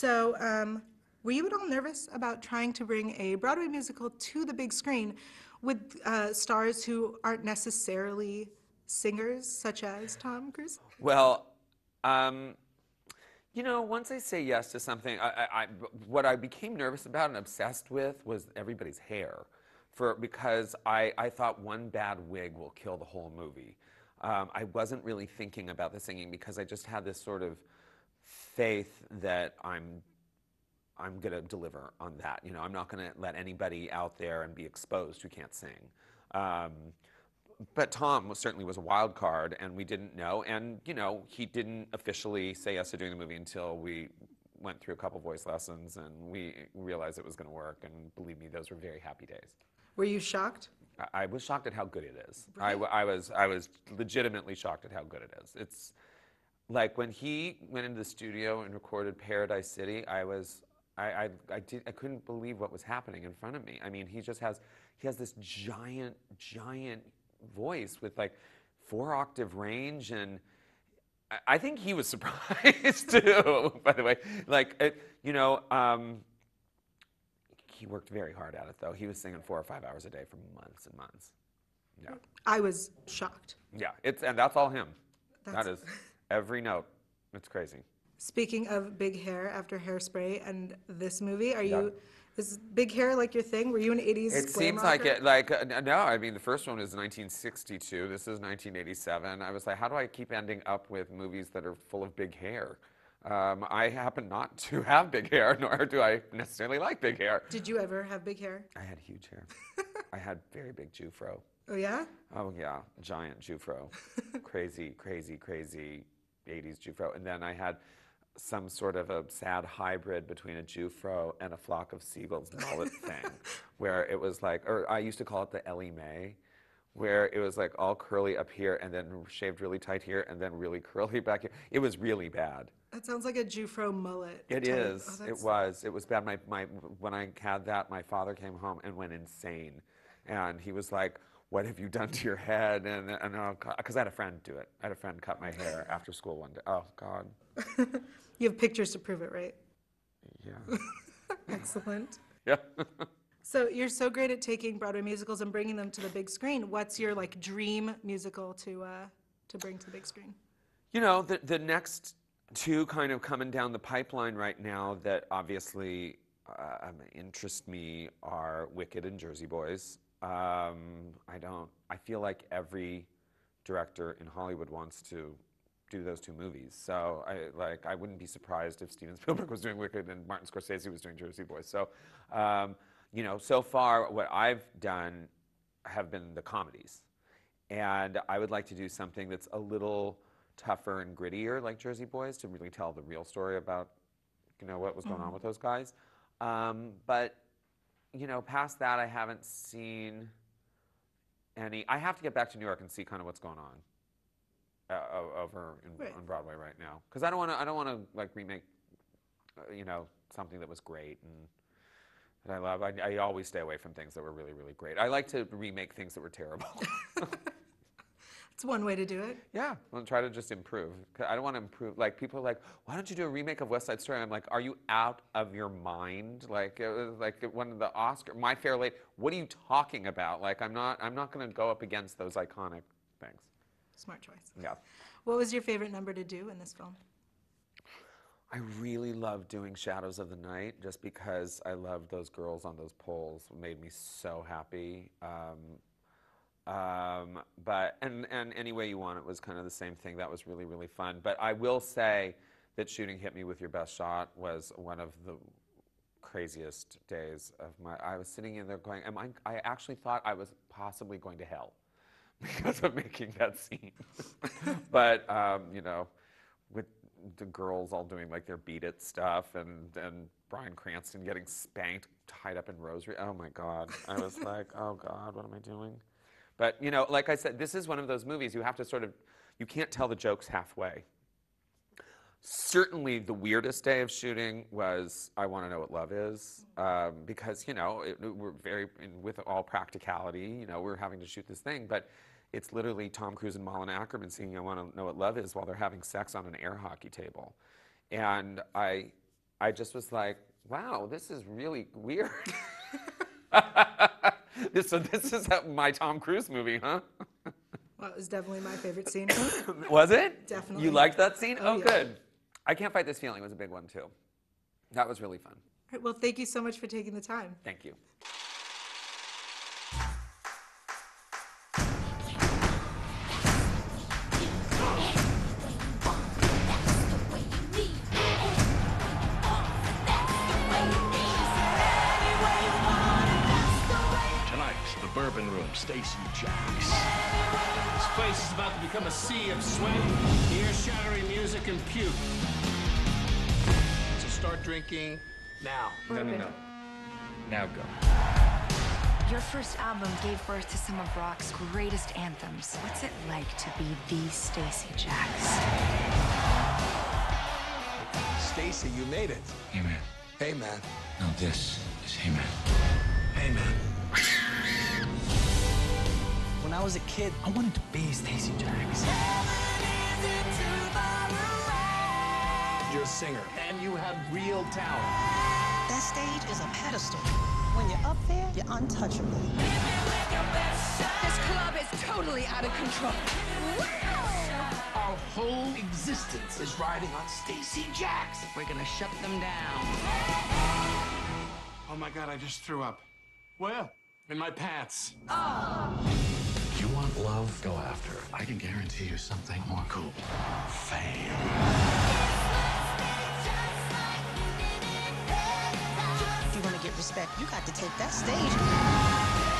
So, were you at all nervous about trying to bring a Broadway musical to the big screen with stars who aren't necessarily singers, such as Tom Cruise? Well, um, once I say yes to something, what I became nervous about and obsessed with was everybody's hair, because I thought one bad wig will kill the whole movie. I wasn't really thinking about the singing because I just had this sort of faith that I'm going to deliver on that. I'm not going to let anybody out there and be exposed who can't sing. Um, but Tom certainly was a wild card, and we didn't know. And, he didn't officially say yes to doing the movie until we went through a couple voice lessons and we realized it was going to work. And believe me, those were very happy days. Were you shocked? I was shocked at how good it is. Right. I was legitimately shocked at how good it is. It's like when he went into the studio and recorded Paradise City, I couldn't believe what was happening in front of me. I mean, he has this giant voice with like 4-octave range, and I think he was surprised too. By the way, he worked very hard at it though. He was singing 4 or 5 hours a day for months and months. Yeah, I was shocked. yeah. And that's all him. That's... That is every note. It's crazy. Speaking of big hair after Hairspray and this movie, Yeah. is big hair like your thing? Were you an 80s It glam seems rocker? no, I mean, the first one is 1962. This is 1987. I was like, how do I keep ending up with movies that are full of big hair? I happen not to have big hair, nor do I necessarily like big hair. Did you ever have big hair? I had huge hair. I had very big Jufro. Oh, yeah? Oh, yeah, giant Jufro. Crazy, crazy, crazy 80s Jufro. And then I had some sort of a sad hybrid between a Jufro and a flock of seagulls mullet thing, where it was like, or I used to call it the Ellie Mae, where it was like all curly up here and then shaved really tight here and then really curly back here. It was really bad. That sounds like a Jufro mullet. It type. is. Oh, It was. It was bad. When I had that, my father came home and went insane, and he was like, "What have you done to your head?" And because I had a friend do it. I had a friend cut my hair after school one day. Oh God. You have pictures to prove it, right? Yeah. Excellent. Yeah. So you're so great at taking Broadway musicals and bringing them to the big screen. What's your like dream musical to bring to the big screen? The next two kind of coming down the pipeline right now that obviously interest me are Wicked and Jersey Boys. I feel like every director in Hollywood wants to do those two movies. So I wouldn't be surprised if Steven Spielberg was doing Wicked and Martin Scorsese was doing Jersey Boys. So, so far what I've done have been the comedies. And I would like to do something that's a little tougher and grittier like Jersey Boys to really tell the real story about, what was going on with those guys. But, past that I haven't seen any. I have to get back to New York and see kind of what's going on. On Broadway right now, because I don't want to like remake, something that was great and that I love. I always stay away from things that were really, really great. I like to remake things that were terrible. It's one way to do it. Yeah, I'll try to just improve. I don't want to improve. Like people are like, why don't you do a remake of West Side Story? I'm like, are you out of your mind? Like it was like one of the Oscar, My Fair Lady. What are you talking about? Like I'm not going to go up against those iconic things. Smart choice. Yeah. What was your favorite number to do in this film? I really loved doing Shadows of the Night just because I loved those girls on those poles. It made me so happy. But Any Way You Want It was kind of the same thing. That was really, really fun. But I will say that shooting Hit Me With Your Best Shot was one of the craziest days of I was sitting in there going, I actually thought I was possibly going to hell because of making that scene. But, with the girls all doing like their Beat It stuff and Bryan Cranston getting spanked, tied up in rosary. Oh my God. I was like, oh God, what am I doing? But, like I said, this is one of those movies you have to you can't tell the jokes halfway. Certainly the weirdest day of shooting was I Want to Know What Love Is, because, we're with all practicality, we're having to shoot this thing, but it's literally Tom Cruise and Malin Ackerman singing I Want to Know What Love Is while they're having sex on an air hockey table. And I I just was like, wow, this is really weird. This is my Tom Cruise movie, huh? Well, it was definitely my favorite scene. Was it? Definitely. You liked that scene? Oh, Oh, yeah. good. I Can't Fight This Feeling was a big one, too. That was really fun. All right, well, thank you so much for taking the time. Thank you. Tonight, the Bourbon Room, Stacy Jacks. This place is about to become a sea of sweat, ear-shattering music, and puke. So start drinking now. No. Now go. Your first album gave birth to some of rock's greatest anthems. What's it like to be the Stacy Jacks? Stacy, you made it. Hey, man. Hey, man. No, this is Hey, man. Hey, man. When I was a kid, I wanted to be Stacy Jacks. You're a singer. And you have real talent. That stage is a pedestal. When you're up there, you're untouchable. This club is totally out of control. Our whole existence is riding on Stacy Jacks. We're gonna shut them down. Oh my God, I just threw up. Where? In my pants. If you want love, go after it. I can guarantee you something more cool. Fame. If you want to get respect, you got to take that stage.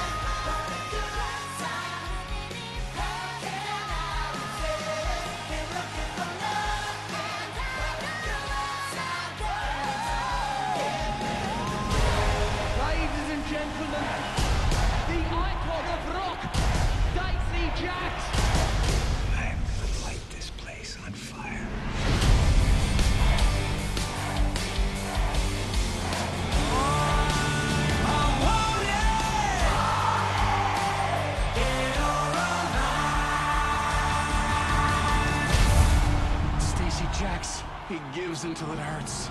Ladies and gentlemen, the icon of rock, Stacy Jacks. I'm gonna light this place on fire. Stacy Jacks, he gives until it hurts.